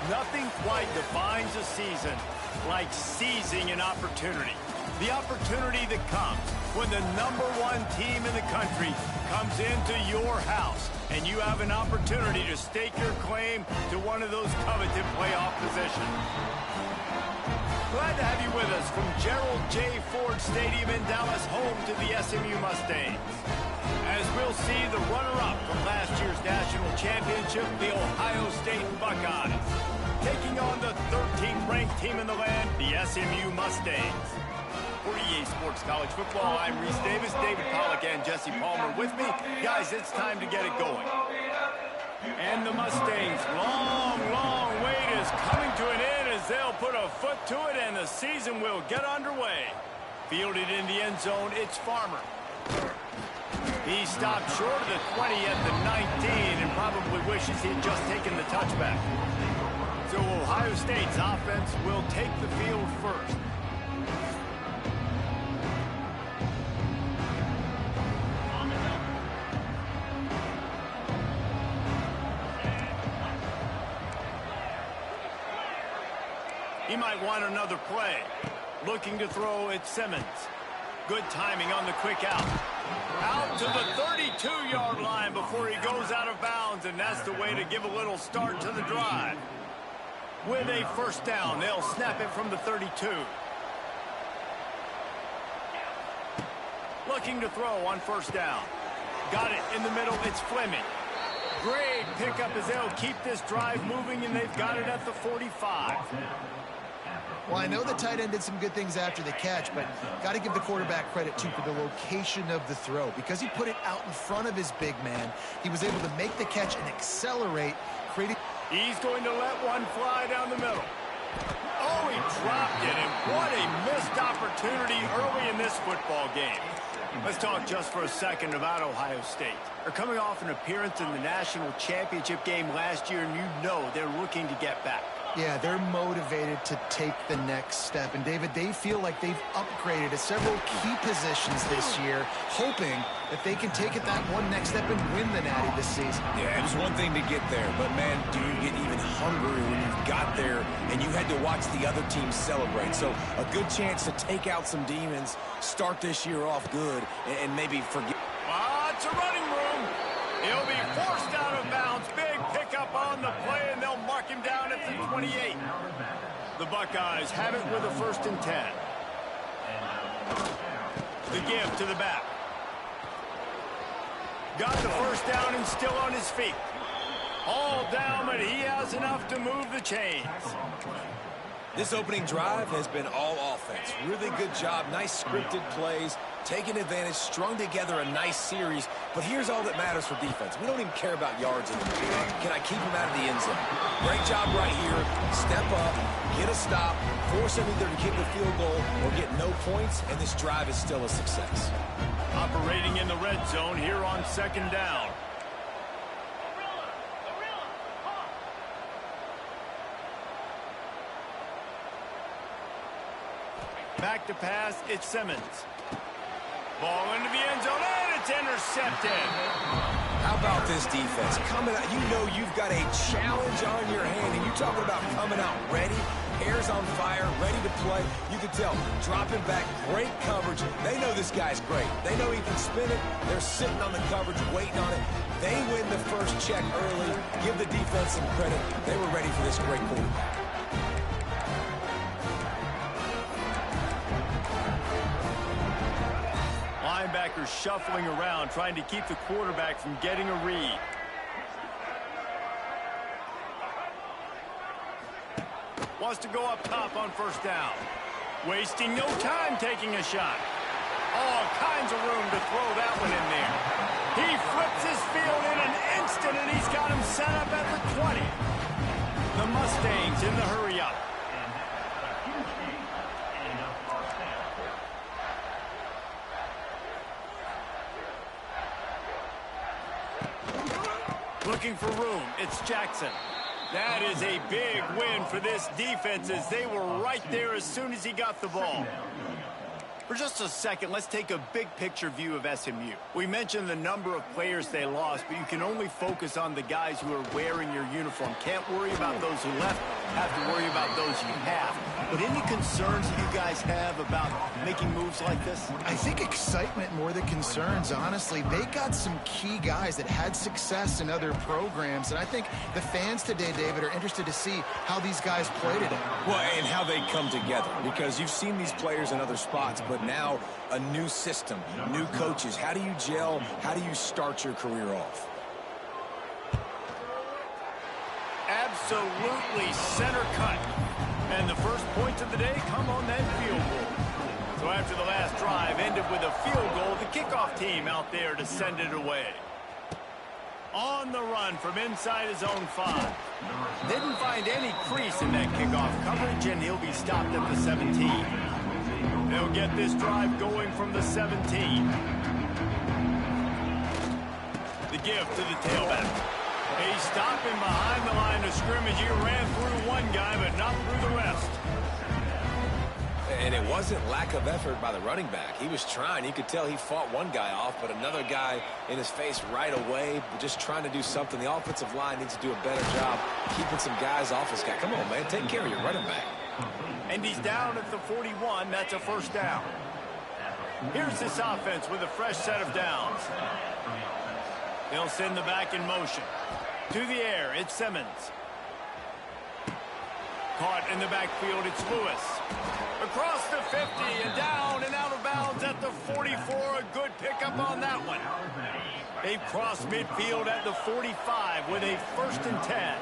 Nothing quite defines a season like seizing an opportunity. The opportunity that comes when the #1 team in the country comes into your house and you have an opportunity to stake your claim to one of those coveted playoff positions. Glad to have you with us from Gerald J. Ford Stadium in Dallas, home to the SMU Mustangs. As we'll see the runner-up from last year's national championship, the Ohio State Buckeyes, taking on the 13th ranked team in the land, the SMU Mustangs. For EA Sports College Football, I'm Reese Davis, David Pollack, and Jesse Palmer with me. Guys, it's time to get it going. And the Mustangs' long wait is coming to an end as they'll put a foot to it and the season will get underway. Fielded in the end zone, it's Farmer. He stopped short of the 20 at the 19 and probably wishes he'd just taken the touchback. So Ohio State's offense will take the field first. He might want another play. Looking to throw at Simmons. Good timing on the quick out. Out to the 32-yard line before he goes out of bounds, and that's the way to give a little start to the drive. With a first down, they'll snap it from the 32. Looking to throw on first down. Got it in the middle, it's Fleming. Great pickup as they'll keep this drive moving, and they've got it at the 45. Well, I know the tight end did some good things after the catch, but got to give the quarterback credit, too, for the location of the throw. Because he put it out in front of his big man, he was able to make the catch and accelerate, creating... He's going to let one fly down the middle. Oh, he dropped it, and what a missed opportunity early in this football game. Let's talk just for a second about Ohio State. They're coming off an appearance in the national championship game last year, and you know they're looking to get back. Yeah, they're motivated to take the next step. And, David, they feel like they've upgraded at several key positions this year, hoping that they can take it that one next step and win the Natty this season. Yeah, it was one thing to get there, but, man, do you get even hungrier when you've got there and you had to watch the other team celebrate. So a good chance to take out some demons, start this year off good, and maybe forget. It's a running room. He'll be forced out of bounds. Big pickup on the play, and they'll mark him down at the 28. The Buckeyes have it with a 1st and 10. The give to the back. Got the first down and still on his feet. All down, but he has enough to move the chains. This opening drive has been all offense. Really good job, nice scripted plays, taking advantage, strung together a nice series. But here's all that matters for defense. We don't even care about yards anymore. Can I keep him out of the end zone? Great job right here. Step up, get a stop, force him either to kick the field goal or get no points, and this drive is still a success. Operating in the red zone here on 2nd down. Back to pass, it's Simmons. Ball into the end zone, and it's intercepted. How about this defense? Coming out, you know you've got a challenge on your hand, and you're talking about coming out ready, hair's on fire, ready to play. You can tell, dropping back, great coverage. They know this guy's great. They know he can spin it. They're sitting on the coverage, waiting on it. They win the first check early. Give the defense some credit. They were ready for this great quarterback. Linebackers shuffling around, trying to keep the quarterback from getting a read. Wants to go up top on first down. Wasting no time taking a shot. All kinds of room to throw that one in there. He flips his field in an instant, and he's got him set up at the 20. The Mustangs in the hurry-up. Looking for room, it's Jackson. That is a big win for this defense as they were right there as soon as he got the ball. For just a second, let's take a big-picture view of SMU. We mentioned the number of players they lost, but you can only focus on the guys who are wearing your uniform. Can't worry about those who left, have to worry about those you have. But any concerns that you guys have about making moves like this? I think excitement more than concerns, honestly. They got some key guys that had success in other programs, and I think the fans today, David, are interested to see how these guys play today. Well, and how they come together, because you've seen these players in other spots, but now a new system, new coaches. How do you gel? How do you start your career off? Absolutely center cut. And the first points of the day come on that field goal. So after the last drive ended with a field goal, the kickoff team out there to send it away. On the run from inside his own 5. Didn't find any crease in that kickoff coverage, and he'll be stopped at the 17. They'll get this drive going from the 17. The give to the tailback. He's stopping behind the line of scrimmage. He ran through one guy, but not through the rest. And it wasn't lack of effort by the running back. He was trying. You could tell he fought one guy off, but another guy in his face right away, just trying to do something. The offensive line needs to do a better job keeping some guys off his guy. Come on, man. Take care of your running back. And he's down at the 41. That's a first down. Here's this offense with a fresh set of downs. They'll send the back in motion. To the air, it's Simmons. Caught in the backfield, it's Lewis. Across the 50 and down and out of bounds at the 44. A good pickup on that one. They've crossed midfield at the 45 with a 1st and 10.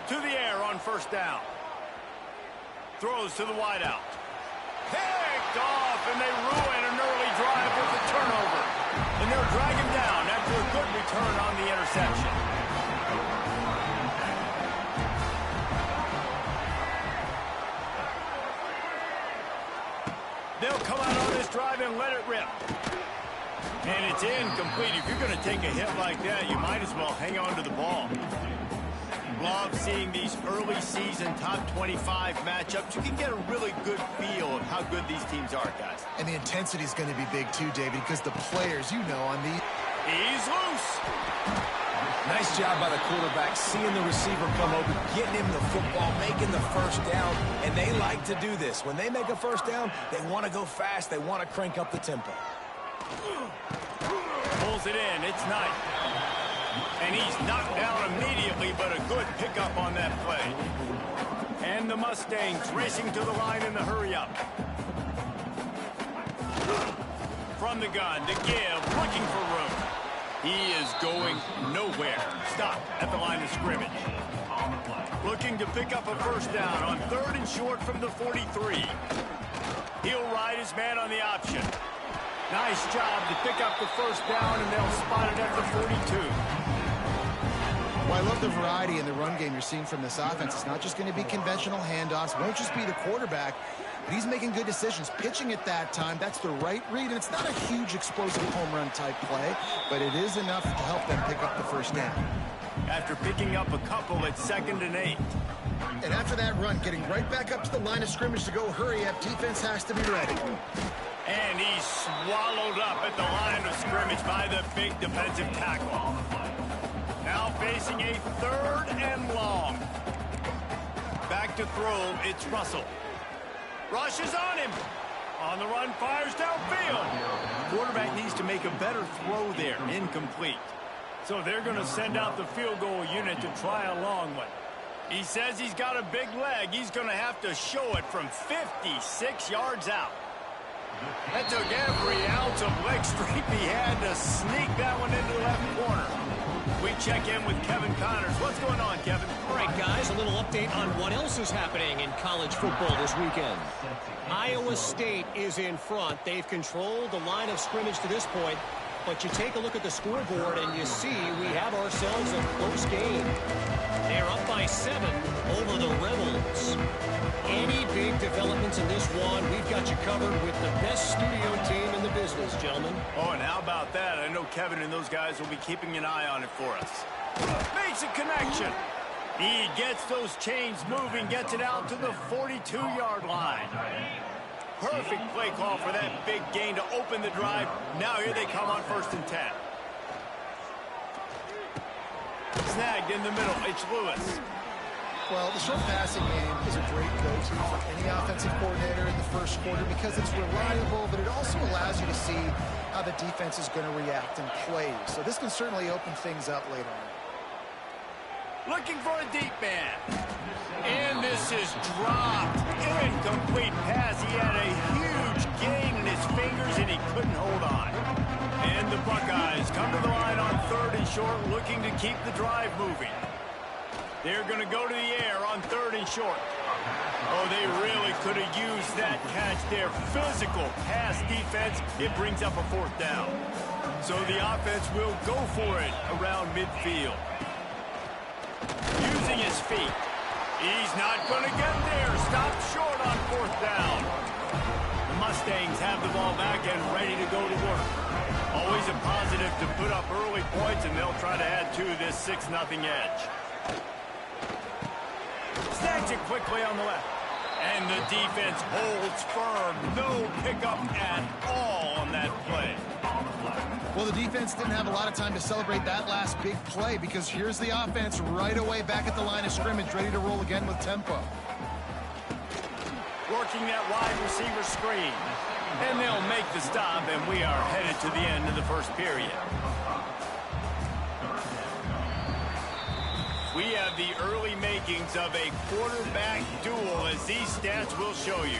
To the air on first down. Throws to the wideout. Picked off, and they ruin an early drive with a turnover. And they'll drag him down after a good return on the interception. They'll come out on this drive and let it rip. And it's incomplete. If you're going to take a hit like that, you might as well hang on to the ball. Love seeing these early season top 25 matchups. You can get a really good feel of how good these teams are, guys. And the intensity is going to be big too, David, because the players, you know, on the... He's loose. Nice job by the quarterback, seeing the receiver come open, getting him the football, making the first down, and they like to do this. When they make a first down, they want to go fast. They want to crank up the tempo. Pulls it in. It's Knight. And he's knocked down immediately, but a good pickup on that play. And the Mustangs racing to the line in the hurry-up. From the gun, to give, looking for room. He is going nowhere. Stop at the line of scrimmage. Looking to pick up a first down on 3rd and short from the 43. He'll ride his man on the option. Nice job to pick up the first down, and they'll spot it at the 42. Well, I love the variety in the run game you're seeing from this offense. It's not just going to be conventional handoffs. Won't just be the quarterback, but he's making good decisions. Pitching at that time, that's the right read, and it's not a huge explosive home run type play, but it is enough to help them pick up the first down. After picking up a couple at 2nd and 8. And after that run, getting right back up to the line of scrimmage to go hurry up, defense has to be ready. And he's swallowed up at the line of scrimmage by the big defensive tackle. Now facing a 3rd and long. Back to throw, it's Russell. Rushes on him. On the run, fires downfield. Quarterback needs to make a better throw there. Incomplete. So they're going to send out the field goal unit to try a long one. He says he's got a big leg. He's going to have to show it from 56 yards out. That took every ounce of leg strength he had to sneak that one into the left corner. We check in with Kevin Connors. What's going on, Kevin? All right, guys, a little update on what else is happening in college football this weekend. Iowa State is in front. They've controlled the line of scrimmage to this point. But you take a look at the scoreboard and you see we have ourselves a close game. They're up by 7 over the Rebels. Any big developments in this one, we've got you covered with the best studio team in the business, gentlemen. Oh, and how about that? I know Kevin and those guys will be keeping an eye on it for us. Makes a connection. He gets those chains moving, gets it out to the 42-yard line. Perfect play call for that big gain to open the drive. Now here they come on 1st and 10. Snagged in the middle. It's Lewis. Well, the short passing game is a great go-to for any offensive coordinator in the first quarter because it's reliable, but it also allows you to see how the defense is going to react and play. So this can certainly open things up later on. Looking for a deep man. And this is dropped. Incomplete pass. He had a huge gain in his fingers, and he couldn't hold on. And the Buckeyes come to the line on 3rd and short, looking to keep the drive moving. They're going to go to the air on 3rd and short. Oh, they really could have used that catch there. Physical pass defense. It brings up a 4th down. So the offense will go for it around midfield. Using his feet. He's not going to get there. Stopped short on 4th down. The Mustangs have the ball back and ready to go to work. Always a positive to put up early points, and they'll try to add to this 6-0 edge. Snags it quickly on the left. And the defense holds firm. No pickup at all on that play. Well, the defense didn't have a lot of time to celebrate that last big play because here's the offense right away back at the line of scrimmage, ready to roll again with tempo. Working that wide receiver screen. And they'll make the stop, and we are headed to the end of the first period. We have the early makings of a quarterback duel, as these stats will show you.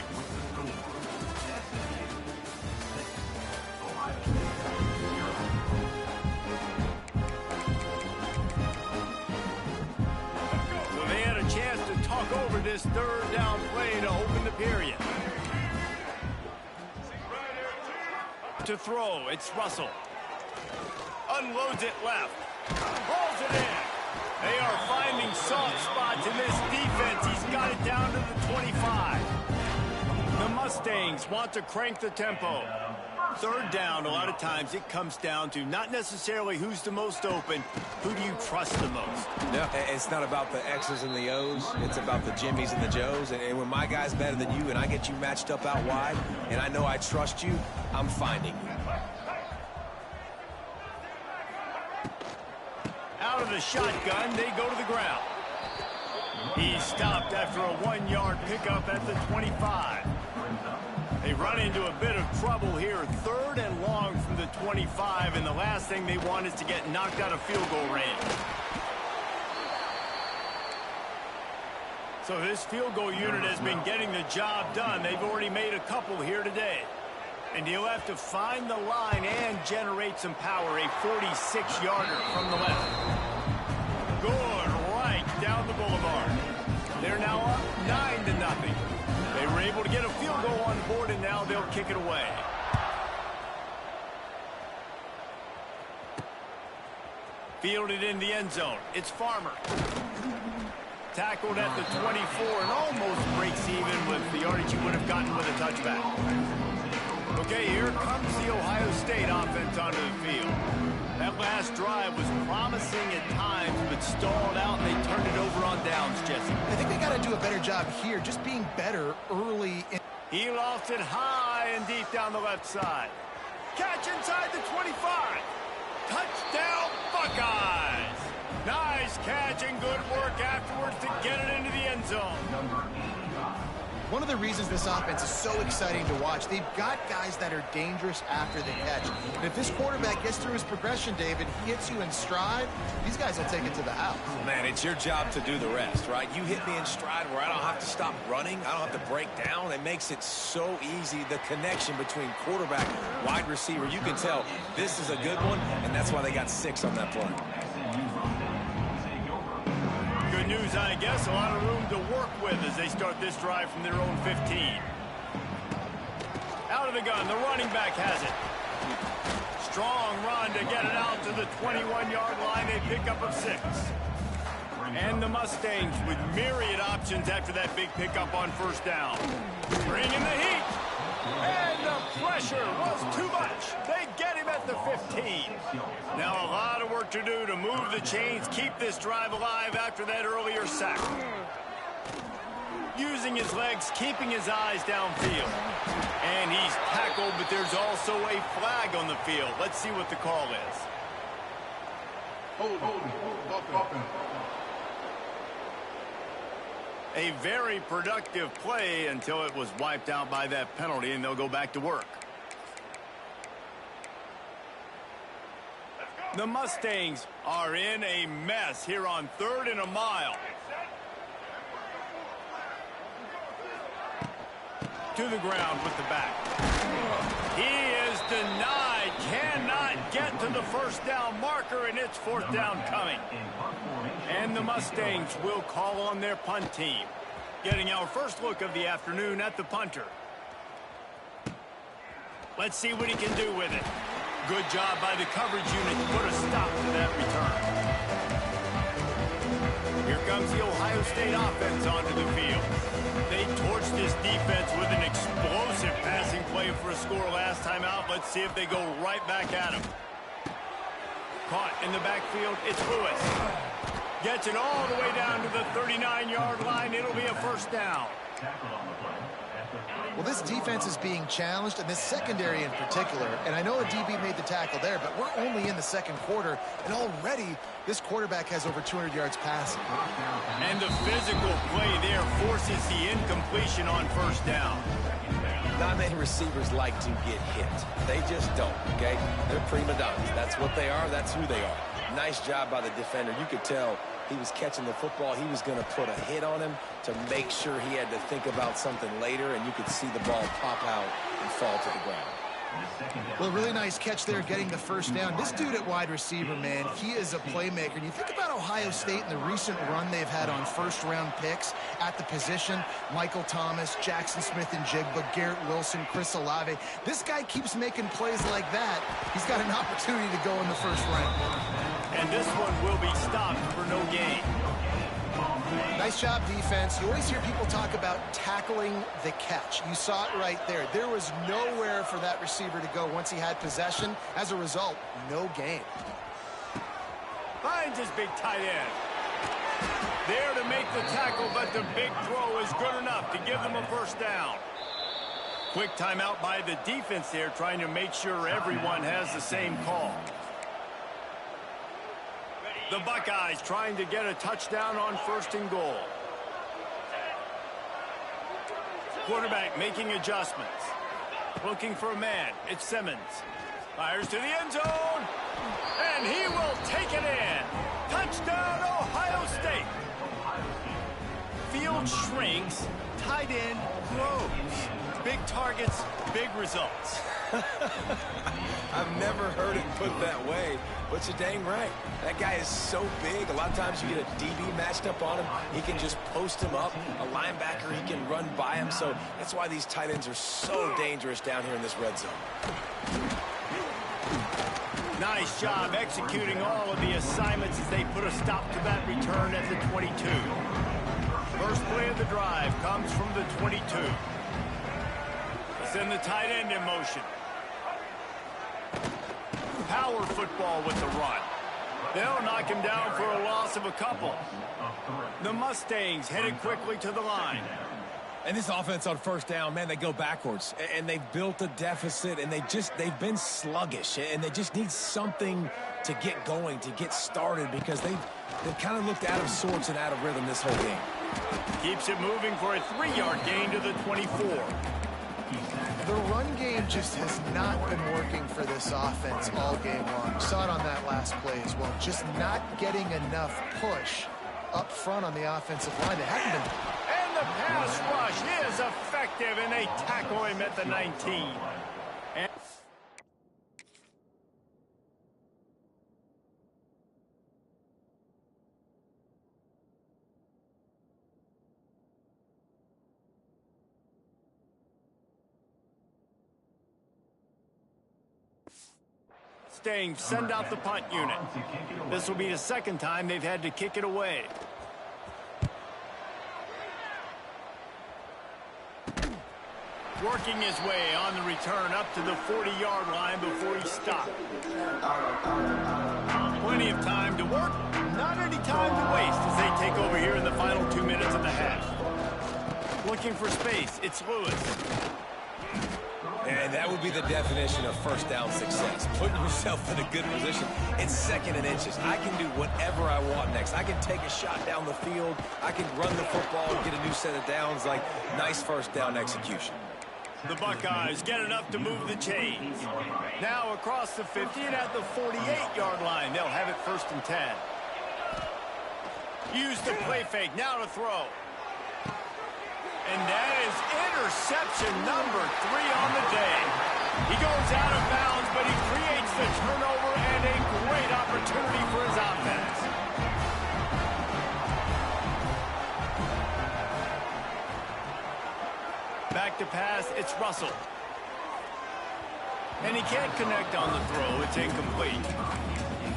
So they had a chance to talk over this 3rd down play to open the period. To throw, it's Russell. Unloads it left. Rolls it in. They are finding soft spots in this defense. He's got it down to the 25. The Mustangs want to crank the tempo. 3rd down, a lot of times it comes down to not necessarily who's the most open, who do you trust the most? Yeah, it's not about the X's and the O's. It's about the Jimmys and the Joes. And when my guy's better than you and I get you matched up out wide and I know I trust you, I'm finding you. Out of the shotgun, they go to the ground. He's stopped after a 1-yard pickup at the 25. They run into a bit of trouble here. 3rd and long from the 25, and the last thing they want is to get knocked out of field goal range. So this field goal unit has been getting the job done. They've already made a couple here today. And he'll have to find the line and generate some power. A 46-yarder from the left. Good right down the boulevard. They're now up 9-0. They were able to get a field goal on the board, and now they'll kick it away. Fielded in the end zone. It's Farmer. Tackled at the 24 and almost breaks even with the yardage he would have gotten with a touchback. Okay, here comes the Ohio State offense onto the field. That last drive was promising at times, but stalled out, and they turned it over on downs, Jesse. I think they got to do a better job here, just being better early. He lost it high and deep down the left side. Catch inside the 25. Touchdown, Buckeyes. Nice catch and good work afterwards to get it into the end zone. One of the reasons this offense is so exciting to watch, they've got guys that are dangerous after the catch. And if this quarterback gets through his progression, David, he hits you in stride, these guys will take it to the house. Man, it's your job to do the rest, right? You hit me in stride where I don't have to stop running. I don't have to break down. It makes it so easy, the connection between quarterback, wide receiver. You can tell this is a good one, and that's why they got 6 on that play. Good news, I guess. A lot of room to work with as they start this drive from their own 15. Out of the gun, the running back has it. Strong run to get it out to the 21-yard line. They pick up of 6. And the Mustangs with myriad options after that big pickup on 1st down. Bringing the heat. And the pressure was too much. They get him at the 15. Now a lot of work to do to move the chains, keep this drive alive after that earlier sack. using his legs, keeping his eyes downfield. And he's tackled, but there's also a flag on the field. Let's see what the call is. A very productive play until it was wiped out by that penalty, and they'll go back to work. The Mustangs are in a mess here on 3rd and a mile. To the ground with the back. He is denied. Cannot get to the first down marker, and it's 4th down coming. And the Mustangs will call on their punt team. Getting our first look of the afternoon at the punter. Let's see what he can do with it. Good job by the coverage unit to put a stop to that return. Here comes the Ohio State offense onto the field. They torched this defense with an explosive passing play for a score last time out. Let's see if they go right back at him. Caught in the backfield, it's Lewis. Gets it all the way down to the 39-yard line. It'll be a 1st down. Well, this defense is being challenged, and this secondary in particular. And I know a DB made the tackle there, but we're only in the 2nd quarter, and already this quarterback has over 200 yards passing. And the physical play there forces the incompletion on 1st down. Not many receivers like to get hit. They just don't, okay? They're prima donnas. That's what they are. That's who they are. Nice job by the defender. You could tell he was catching the football. He was going to put a hit on him to make sure he had to think about something later, and you could see the ball pop out and fall to the ground. Well, really nice catch there, getting the 1st down. This dude at wide receiver, man, he is a playmaker. And you think about Ohio State and the recent run they've had on 1st-round picks at the position. Michael Thomas, Jackson Smith and Jigba, Garrett Wilson, Chris Olave. This guy keeps making plays like that. He's got an opportunity to go in the 1st round. And this one will be stopped for no gain. Nice job, defense. You always hear people talk about tackling the catch. You saw it right there. There was nowhere for that receiver to go once he had possession. As a result, no gain. Finds his big tight end. There to make the tackle, but the big throw is good enough to give them a 1st down. Quick timeout by the defense there, trying to make sure everyone has the same call. The Buckeyes trying to get a touchdown on 1st and goal. Quarterback making adjustments. Looking for a man. It's Simmons. Fires to the end zone. And he will take it in. Touchdown, Ohio State. Field shrinks. Tight end grows. Big targets, big results. I've never heard it put that way, but you're dang right. That guy is so big. A lot of times you get a DB matched up on him. He can just post him up. A linebacker, he can run by him. So that's why these tight ends are so dangerous down here in this red zone. Nice job executing all of the assignments as they put a stop to that return at the 22. First play of the drive comes from the 22. Send the tight end in motion. Power football with the run. They'll knock him down for a loss of a couple. The Mustangs headed quickly to the line. And this offense on 1st down, man, they go backwards. And they've built a deficit, and they've been sluggish. And they just need something to get going, to get started, because they've kind of looked out of sorts and out of rhythm this whole game. Keeps it moving for a 3-yard gain to the 24. The run game just has not been working for this offense all game long. You saw it on that last play as well. Just not getting enough push up front on the offensive line. They haven't been. And the pass rush is effective, and they tackle him at the 19. And Mustangs send out the punt unit. This will be the 2nd time they've had to kick it away. Working his way on the return up to the 40-yard line before he stopped. Plenty of time to work, not any time to waste as they take over here in the final 2 minutes of the half. looking for space. It's Lewis. And that would be the definition of first down success. Putting yourself in a good position. It's 2nd and inches. I can do whatever I want next. I can take a shot down the field. I can run the football and get a new set of downs. Like, nice first down execution. The Buckeyes get enough to move the chains. Now across the 50 and at the 48-yard line. They'll have it 1st and 10. Use the play fake. Now to throw. And that is interception number 3 on the day. He goes out of bounds, but he creates the turnover and a great opportunity for his offense. Back to pass, it's Russell. And he can't connect on the throw. It's incomplete.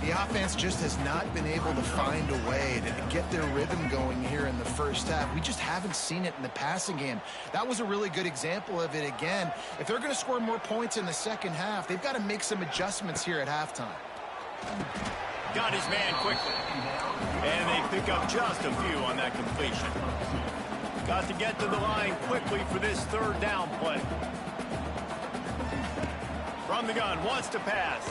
The offense just has not been able to find a way to get their rhythm going here in the first half. We just haven't seen it in the passing game. That was a really good example of it again. If they're going to score more points in the second half, they've got to make some adjustments here at halftime. Got his man quickly. And they pick up just a few on that completion. Got to get to the line quickly for this 3rd down play. From the gun, wants to pass.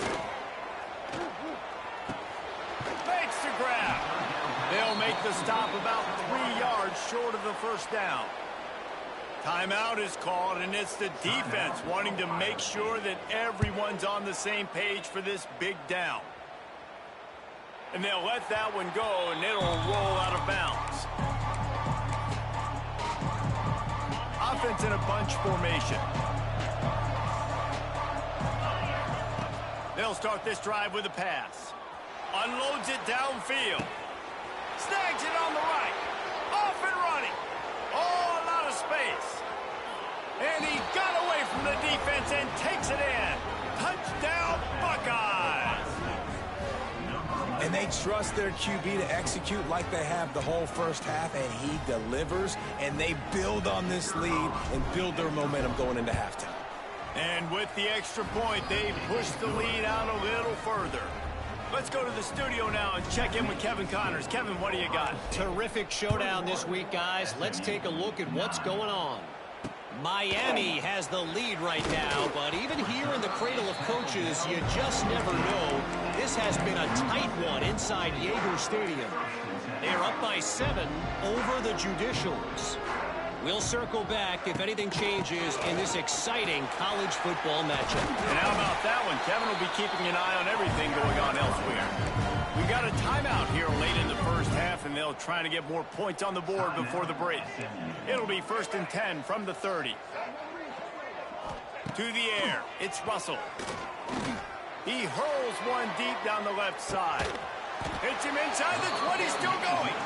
Fakes to grab. They'll make the stop about 3 yards short of the first down. Timeout is called, and it's the defense wanting to make sure that everyone's on the same page for this big down. And they'll let that one go, and it'll roll out of bounds. Offense in a bunch formation. They'll start this drive with a pass. Unloads it downfield. Snags it on the right. Off and running. Oh, a lot of space. And he got away from the defense and takes it in. Touchdown, Buckeyes. And they trust their QB to execute like they have the whole first half, and he delivers, and they build on this lead and build their momentum going into halftime. And with the extra point, they push the lead out a little further. Let's go to the studio now and check in with Kevin Connors. Kevin, what do you got? Terrific showdown this week, guys. Let's take a look at what's going on. Miami has the lead right now, but even here in the cradle of coaches, you just never know. This has been a tight one inside Yager Stadium. They are up by 7 over the Judicials. We'll circle back if anything changes in this exciting college football matchup. And how about that one? Kevin will be keeping an eye on everything going on elsewhere. We got a timeout here late in the first half, and they'll try to get more points on the board before the break. It'll be 1st and 10 from the 30. To the air, it's Russell. He hurls one deep down the left side. Hits him inside the 20, still going.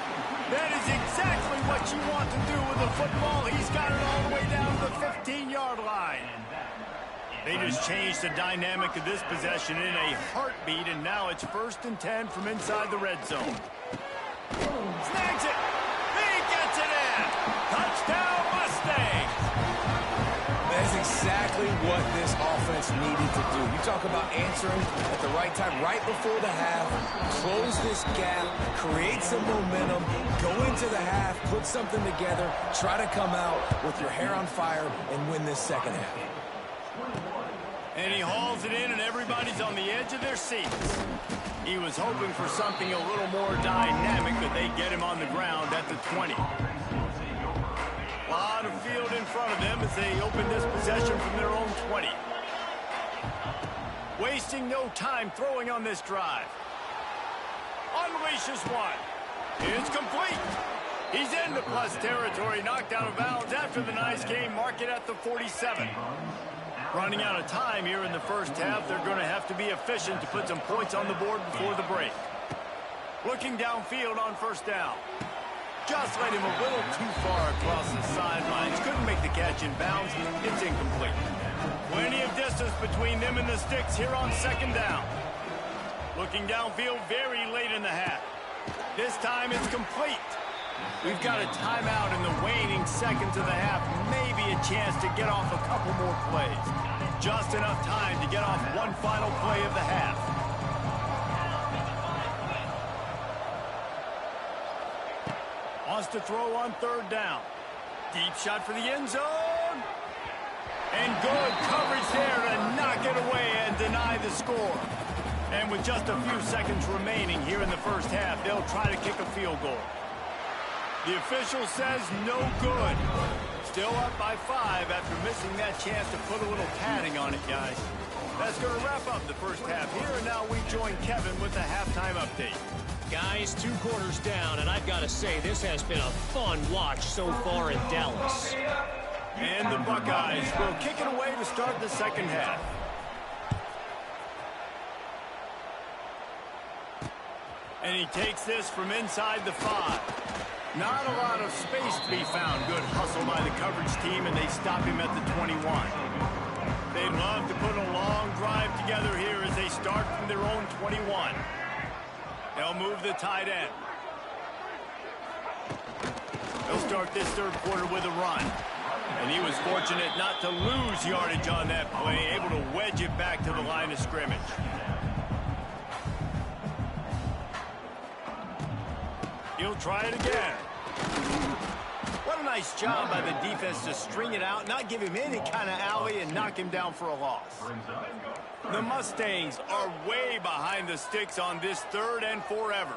That is exactly what you want to do with the football. He's got it all the way down to the 15-yard line. They just changed the dynamic of this possession in a heartbeat, and now it's 1st and 10 from inside the red zone. Snags it. He gets it in. Touchdown, Mustangs. That's exactly what this offense needed to do. You talk about answering at the right time, right before the half, close this gap, create some momentum, go into the half, put something together, try to come out with your hair on fire and win this second half. And he hauls it in, and everybody's on the edge of their seats. He was hoping for something a little more dynamic, but they get him on the ground at the 20. A lot of field in front of them as they open this possession from their own 20. Wasting no time throwing on this drive. Unleashes one. It's complete. He's into plus territory, knocked out of bounds after the nice game. Mark it at the 47. Running out of time here in the first half. They're going to have to be efficient to put some points on the board before the break. Looking downfield on 1st down. Just led him a little too far across the sidelines. Couldn't make the catch in bounds. It's incomplete. Plenty of distance between them and the sticks here on 2nd down. Looking downfield very late in the half. This time it's complete. We've got a timeout in the waning seconds of the half. Maybe a chance to get off a couple more plays. Just enough time to get off one final play of the half. Wants to throw on 3rd down. Deep shot for the end zone. And good coverage there to knock it away and deny the score. And with just a few seconds remaining here in the first half, they'll try to kick a field goal. The official says no good. Still up by 5 after missing that chance to put a little padding on it, guys. That's going to wrap up the first half here, and now we join Kevin with the halftime update. Guys, 2 quarters down, and I've got to say, this has been a fun watch so far in Dallas. And the Buckeyes will kick it away to start the second half. And he takes this from inside the 5. Not a lot of space to be found. Good hustle by the coverage team, and they stop him at the 21. They'd love to put a long drive together here as they start from their own 21. They'll move the tight end. They'll start this third quarter with a run. And he was fortunate not to lose yardage on that play, able to wedge it back to the line of scrimmage. He'll try it again. What a nice job by the defense to string it out, not give him any kind of alley, and knock him down for a loss. The Mustangs are way behind the sticks on this third and forever.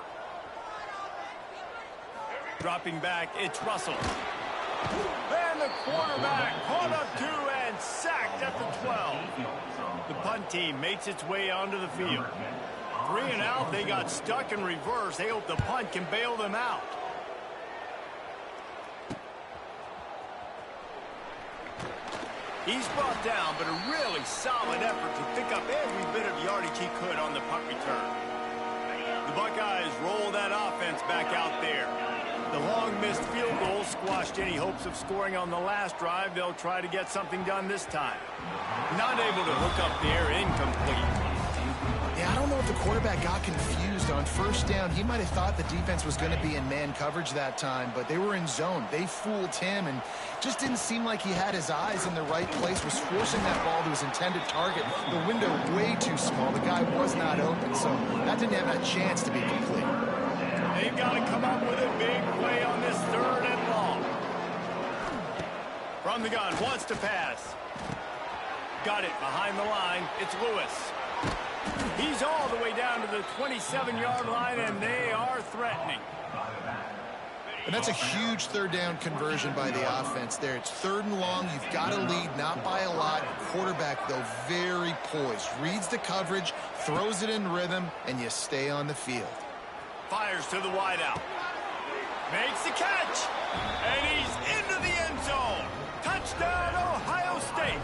Dropping back, it's Russell. And the quarterback caught up to and sacked at the 12. The punt team makes its way onto the field. 3 and out, they got stuck in reverse. They hope the punt can bail them out. He's brought down, but a really solid effort to pick up every bit of yardage he could on the punt return. The Buckeyes roll that offense back out there. The long missed field goal squashed any hopes of scoring on the last drive. They'll try to get something done this time. Not able to hook up there, incomplete. Yeah, I don't know if the quarterback got confused on first down. He might have thought the defense was going to be in man coverage that time, but they were in zone. They fooled him and just didn't seem like he had his eyes in the right place, was forcing that ball to his intended target. The window way too small. The guy was not open, so that didn't have that chance to be complete. They've got to come up with a big play on this third and long. From the gun, wants to pass. Got it behind the line. It's Lewis. He's all the way down to the 27-yard line, and they are threatening. And that's a huge third down conversion by the offense there. It's 3rd and long. You've got to lead, not by a lot. Quarterback, though, very poised. Reads the coverage, throws it in rhythm, and you stay on the field. Fires to the wideout. Makes the catch. And he's into the end zone. Touchdown, Ohio State.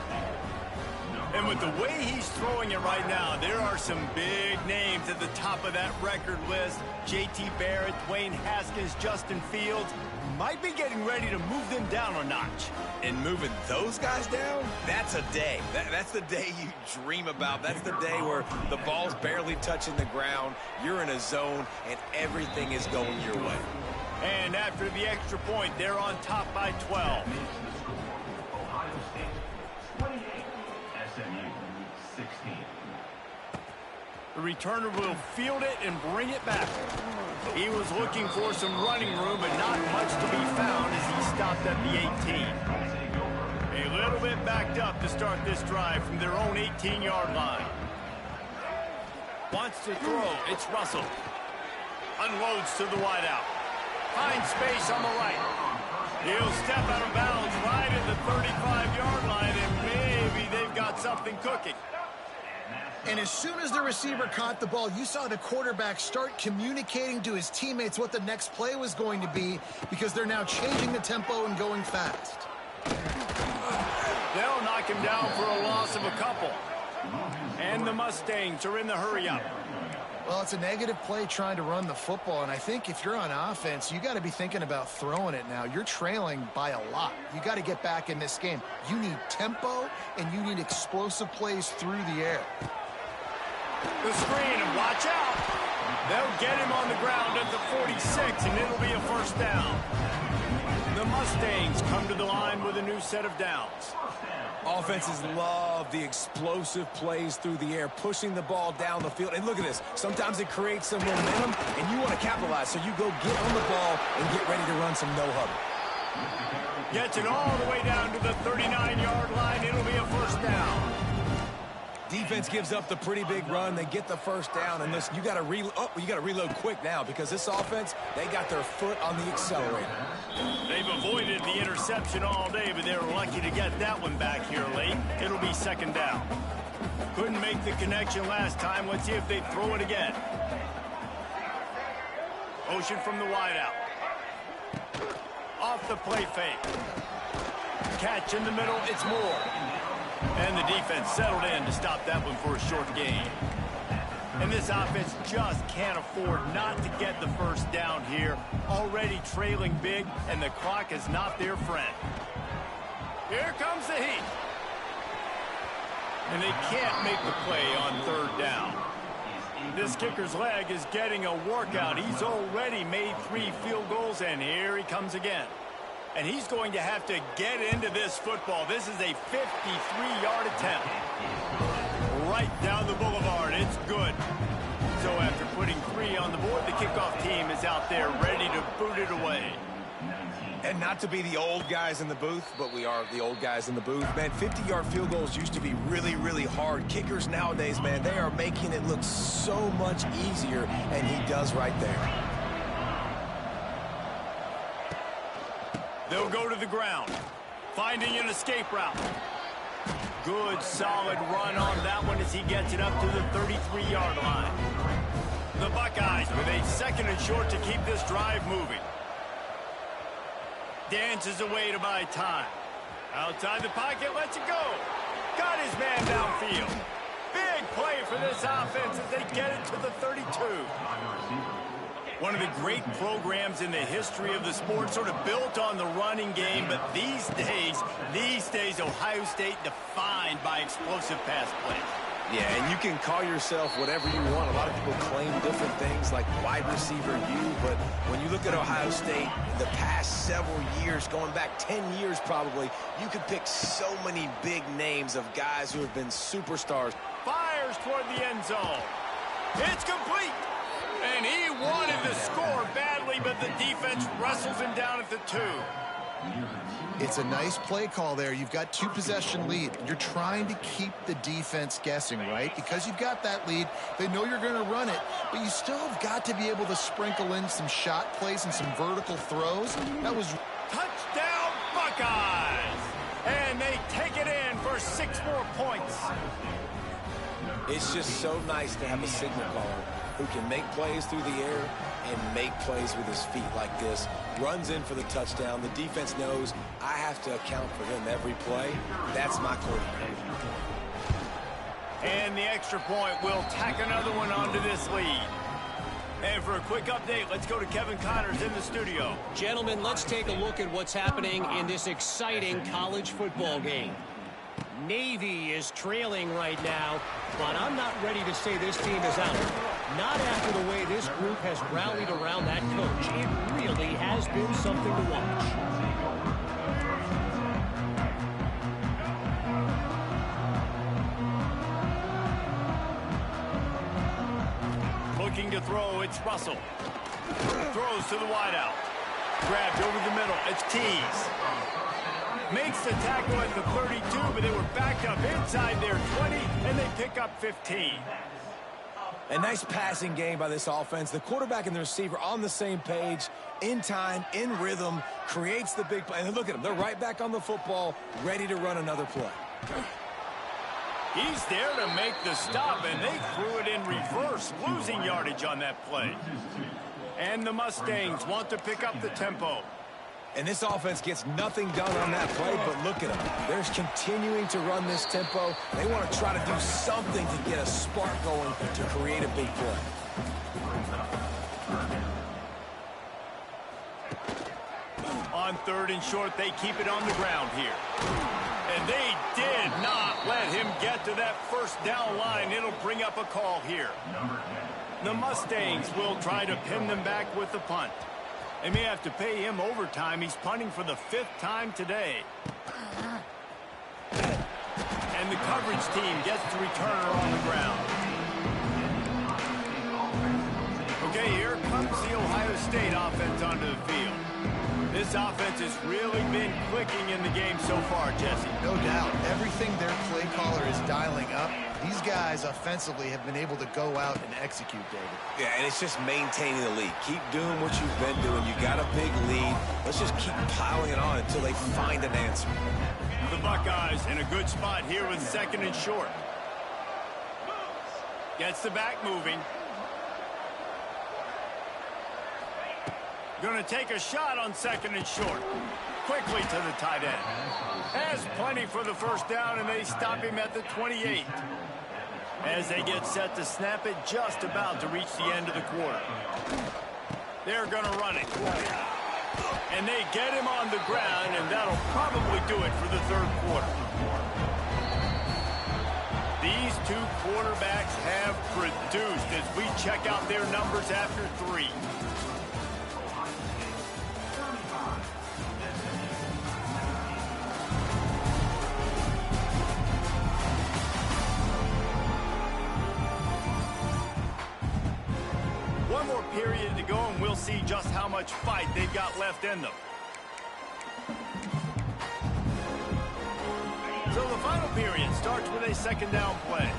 And with the way he's throwing it right now, there are some big names at the top of that record list. J.T. Barrett, Dwayne Haskins, Justin Fields might be getting ready to move them down a notch. And moving those guys down, that's a day. That's the day you dream about. That's the day where the ball's barely touching the ground, you're in a zone, and everything is going your way. And after the extra point, they're on top by 12. The returner will field it and bring it back. He was looking for some running room, but not much to be found as he stopped at the 18. A little bit backed up to start this drive from their own 18-yard line. Wants to throw. It's Russell. Unloads to the wideout. Finds space on the right. He'll step out of bounds right at the 35-yard line, and maybe they've got something cooking. And as soon as the receiver caught the ball, you saw the quarterback start communicating to his teammates what the next play was going to be, because they're now changing the tempo and going fast. They'll knock him down for a loss of a couple. And the Mustangs are in the hurry-up. Well, it's a negative play trying to run the football, and I think if you're on offense, you got to be thinking about throwing it now. You're trailing by a lot. You got to get back in this game. You need tempo, and you need explosive plays through the air. The screen, and watch out. They'll get him on the ground at the 46, and it'll be a first down. The Mustangs come to the line with a new set of downs. Offenses love the explosive plays through the air, pushing the ball down the field. And look at this. Sometimes it creates some momentum, and you want to capitalize. So you go get on the ball and get ready to run some no-huddle. Gets it all the way down to the 39-yard line. It'll be a first down. Defense gives up the pretty big run. They get the first down. And listen, you got to reload quick now because this offense, they got their foot on the accelerator. They've avoided the interception all day, but they were lucky to get that one back here late. It'll be second down. Couldn't make the connection last time. Let's see if they throw it again. Motion from the wideout. Off the play fake. Catch in the middle. It's Moore. And the defense settled in to stop that one for a short gain. And this offense just can't afford not to get the first down here. Already trailing big, and the clock is not their friend. Here comes the heat. And they can't make the play on third down. This kicker's leg is getting a workout. He's already made 3 field goals, and here he comes again. And he's going to have to get into this football. This is a 53-yard attempt. Right down the boulevard. It's good. So after putting 3 on the board, the kickoff team is out there ready to boot it away. And not to be the old guys in the booth, but we are the old guys in the booth. Man, 50-yard field goals used to be really, really hard. Kickers nowadays, man, they are making it look so much easier, and he does right there. They'll go to the ground, finding an escape route. Good, solid run on that one as he gets it up to the 33-yard line. The Buckeyes with a second and short to keep this drive moving. Dances away to buy time. Outside the pocket, lets it go. Got his man downfield. Big play for this offense as they get it to the 32. One of the great programs in the history of the sport, sort of built on the running game, but these days, Ohio State defined by explosive pass plays. Yeah, and you can call yourself whatever you want. A lot of people claim different things like wide receiver U, but when you look at Ohio State, the past several years, going back 10 years probably, you could pick so many big names of guys who have been superstars. Fires toward the end zone. It's complete. And he wanted to score badly, but the defense wrestles him down at the 2. It's a nice play call there. You've got 2-possession lead. You're trying to keep the defense guessing, right? Because you've got that lead, they know you're going to run it, but you still have got to be able to sprinkle in some shot plays and some vertical throws. That was touchdown Buckeyes! And they take it in for 6 more points. It's just so nice to have a signal caller who can make plays through the air and make plays with his feet like this. Runs in for the touchdown. The defense knows I have to account for him every play. That's my quarterback. And the extra point will tack another one onto this lead. And for a quick update, let's go to Kevin Connors in the studio. Gentlemen, let's take a look at what's happening in this exciting college football game. Navy is trailing right now, but I'm not ready to say this team is out. Not after the way this group has rallied around that coach. It really has been something to watch. Looking to throw, it's Russell. Throws to the wideout. Grabbed over the middle, it's Tease. Makes the tackle at the 32, but they were backed up inside their 20, and they pick up 15. A nice passing game by this offense. The quarterback and the receiver on the same page, in time, in rhythm, creates the big play. And look at them. They're right back on the football, ready to run another play. He's there to make the stop, and they threw it in reverse, losing yardage on that play. And the Mustangs want to pick up the tempo. And this offense gets nothing done on that play, but look at them. They're continuing to run this tempo. They want to try to do something to get a spark going to create a big play. On 3rd and short, they keep it on the ground here. And they did not let him get to that first down line. It'll bring up a call here. The Mustangs will try to pin them back with the punt. They may have to pay him overtime. He's punting for the 5th time today. And the coverage team gets the returner on the ground. Okay, here comes the Ohio State offense onto the field. This offense has really been clicking in the game so far, Jesse. No doubt. Everything their play caller is dialing up, these guys offensively have been able to go out and execute, David. Yeah, and it's just maintaining the lead. Keep doing what you've been doing. You got a big lead. Let's just keep piling it on until they find an answer. The Buckeyes in a good spot here with 2nd and short. Gets the back moving. Going to take a shot on 2nd and short. Quickly to the tight end. Has plenty for the first down, and they stop him at the 28. As they get set to snap it, just about to reach the end of the quarter. They're going to run it. And they get him on the ground, and that'll probably do it for the 3rd quarter. These two quarterbacks have produced as we check out their numbers after 3. One more period to go, and we'll see just how much fight they've got left in them. So the final period starts with a 2nd down play.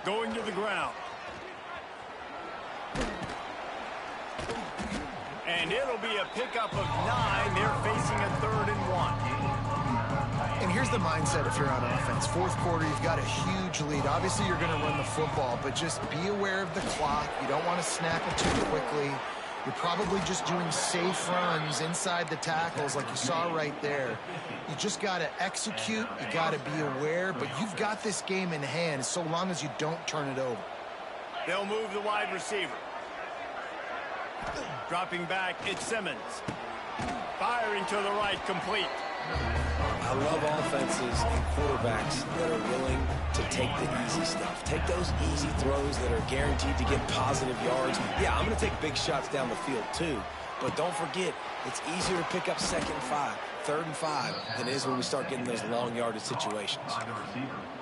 Going to the ground. And it'll be a pickup of 9. They're facing a 3rd and 1. And here's the mindset if you're on offense. 4th quarter, you've got a huge lead. Obviously, you're going to run the football, but just be aware of the clock. You don't want to snap it too quickly. You're probably just doing safe runs inside the tackles like you saw right there. You just got to execute. You got to be aware, but you've got this game in hand so long as you don't turn it over. They'll move the wide receiver. Dropping back, it's Simmons. Firing to the right, complete. I love offenses and quarterbacks that are willing to take the easy stuff. Take those easy throws that are guaranteed to get positive yards. Yeah, I'm going to take big shots down the field too. But don't forget, it's easier to pick up 2nd and 5, 3rd and 5 than it is when we start getting those long yardage situations.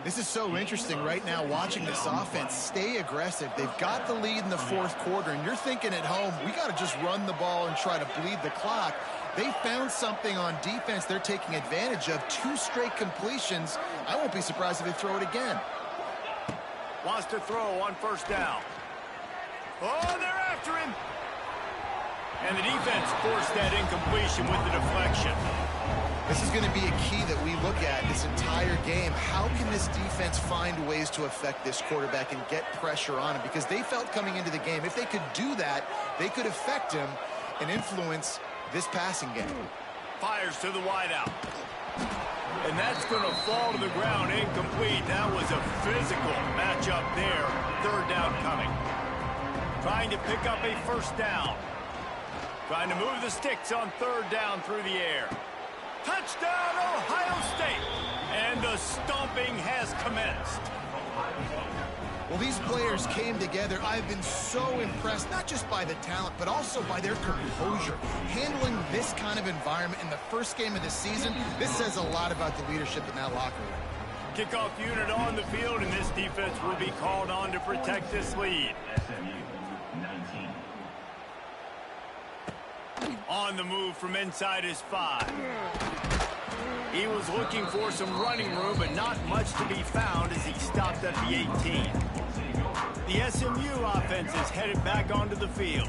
This is so interesting right now watching this offense stay aggressive. They've got the lead in the 4th quarter, and you're thinking at home, we got to just run the ball and try to bleed the clock. They found something on defense they're taking advantage of. 2 straight completions. I won't be surprised if they throw it again. Wants to throw on 1st down. Oh, they're after him. And the defense forced that incompletion with the deflection. This is going to be a key that we look at this entire game. How can this defense find ways to affect this quarterback and get pressure on him? Because they felt coming into the game, if they could do that, they could affect him and influence this passing game. Fires to the wideout. And that's going to fall to the ground, incomplete. That was a physical matchup there. 3rd down coming. Trying to pick up a 1st down. Trying to move the sticks on 3rd down through the air. Touchdown, Ohio State! And the stomping has commenced. Well, these players came together. I've been so impressed, not just by the talent, but also by their composure. Handling this kind of environment in the first game of the season, this says a lot about the leadership in that locker room. Kickoff unit on the field, and this defense will be called on to protect this lead. On the move from inside his 5. He was looking for some running room, but not much to be found as he stopped at the 18. The SMU offense is headed back onto the field.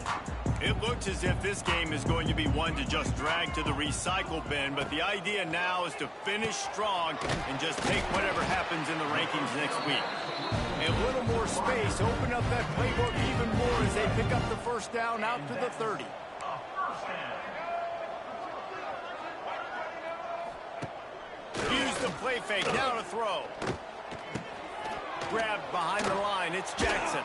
It looks as if this game is going to be one to just drag to the recycle bin, but the idea now is to finish strong and just take whatever happens in the rankings next week. A little more space, open up that playbook even more as they pick up the 1st down out to the 30. Use the play fake, now to throw. Grabbed behind the line, it's Jackson.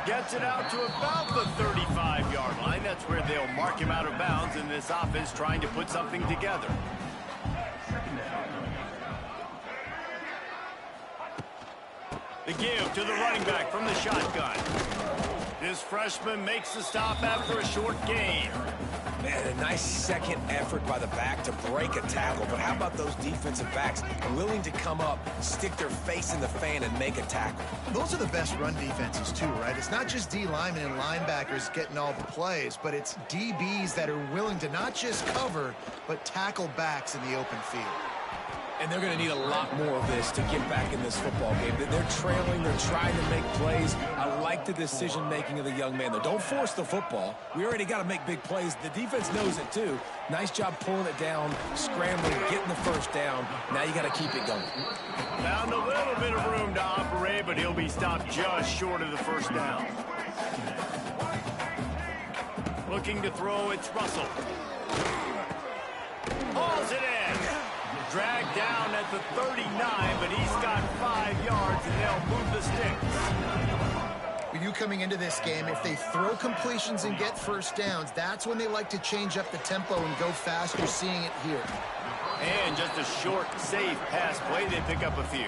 Gets it out to about the 35-yard line. That's where they'll mark him out of bounds in this offense trying to put something together. The give to the running back from the shotgun. This freshman makes the stop after a short gain. Man, a nice second effort by the back to break a tackle. But how about those defensive backs willing to come up, stick their face in the fan, and make a tackle? Those are the best run defenses too, right? It's not just D linemen and linebackers getting all the plays, but it's DBs that are willing to not just cover, but tackle backs in the open field. And they're going to need a lot more of this to get back in this football game. They're trailing. They're trying to make plays. I like the decision-making of the young man, though. Don't force the football. We already got to make big plays. The defense knows it, too. Nice job pulling it down, scrambling, getting the first down. Now you got to keep it going. Found a little bit of room to operate, but he'll be stopped just short of the first down. Looking to throw, it's Russell. Hauls it in. Dragged down at the 39, but he's got 5 yards, and they'll move the sticks. We knew coming into this game, if they throw completions and get first downs, that's when they like to change up the tempo and go fast. You're seeing it here. And just a short, safe pass play, they pick up a few.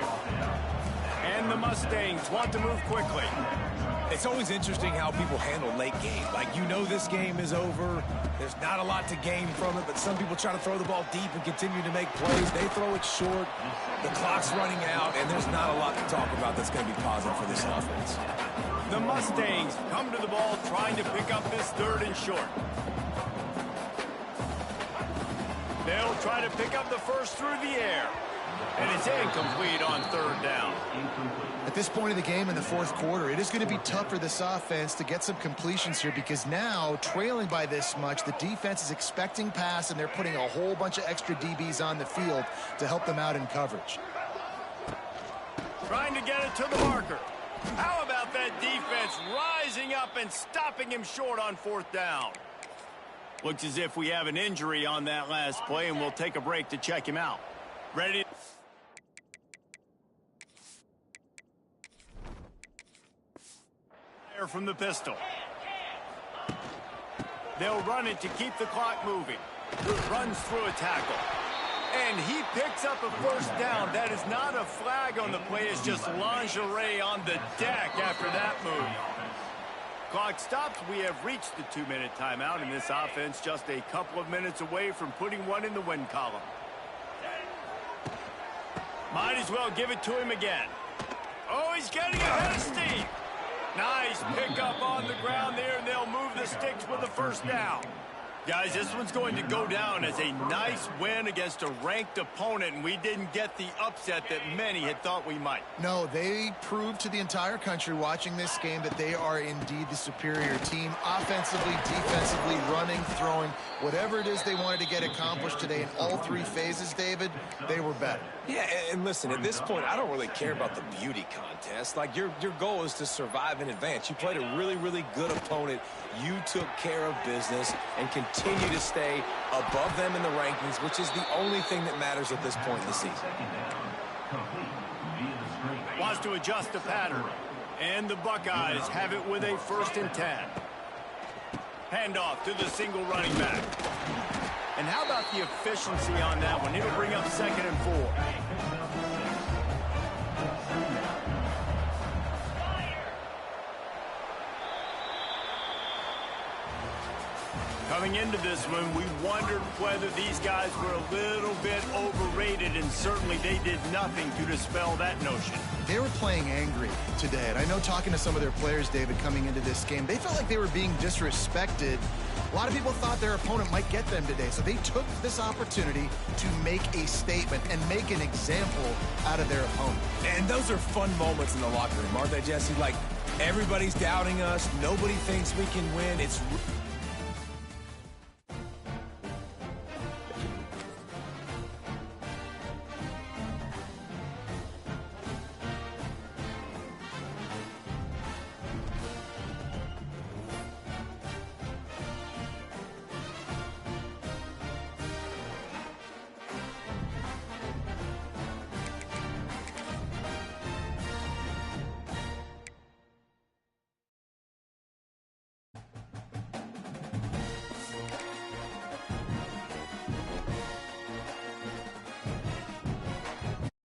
And the Mustangs want to move quickly. It's always interesting how people handle late game. Like, you know this game is over. There's not a lot to gain from it, but some people try to throw the ball deep and continue to make plays. They throw it short. The clock's running out, and there's not a lot to talk about that's going to be positive for this offense. The Mustangs come to the ball trying to pick up this 3rd and short. They'll try to pick up the first through the air. And it's incomplete on 3rd down. At this point of the game in the 4th quarter, it is going to be tough for this offense to get some completions here because now, trailing by this much, the defense is expecting pass, and they're putting a whole bunch of extra DBs on the field to help them out in coverage. Trying to get it to the marker. How about that defense rising up and stopping him short on 4th down? Looks as if we have an injury on that last play, and we'll take a break to check him out. Ready? From the pistol. They'll run it to keep the clock moving. Runs through a tackle. And he picks up a first down. That is not a flag on the play. It's just lingerie on the deck after that move. Clock stops. We have reached the 2-minute timeout, and this offense just a couple of minutes away from putting one in the win column. Might as well give it to him again. Oh, he's getting ahead of steam. Nice pickup on the ground there, and they'll move the sticks with the first down. Guys, this one's going to go down as a nice win against a ranked opponent, and we didn't get the upset that many had thought we might. No, they proved to the entire country watching this game that they are indeed the superior team. Offensively, defensively, running, throwing, whatever it is they wanted to get accomplished today in all 3 phases, David, they were better. Yeah, and listen, at this point, I don't really care about the beauty contest. Like, your goal is to survive and advance. You played a really, really good opponent. You took care of business and continue to stay above them in the rankings, which is the only thing that matters at this point in the season. Wants to adjust the pattern. And the Buckeyes have it with a 1st and 10. Handoff to the single running back. And how about the efficiency on that one? It'll bring up 2nd and 4. Coming into this one, we wondered whether these guys were a little bit overrated, and certainly they did nothing to dispel that notion. They were playing angry today, and I know talking to some of their players, David, coming into this game, they felt like they were being disrespected. A lot of people thought their opponent might get them today, so they took this opportunity to make a statement and make an example out of their opponent. And those are fun moments in the locker room, aren't they, Jesse? Like, everybody's doubting us. Nobody thinks we can win. It's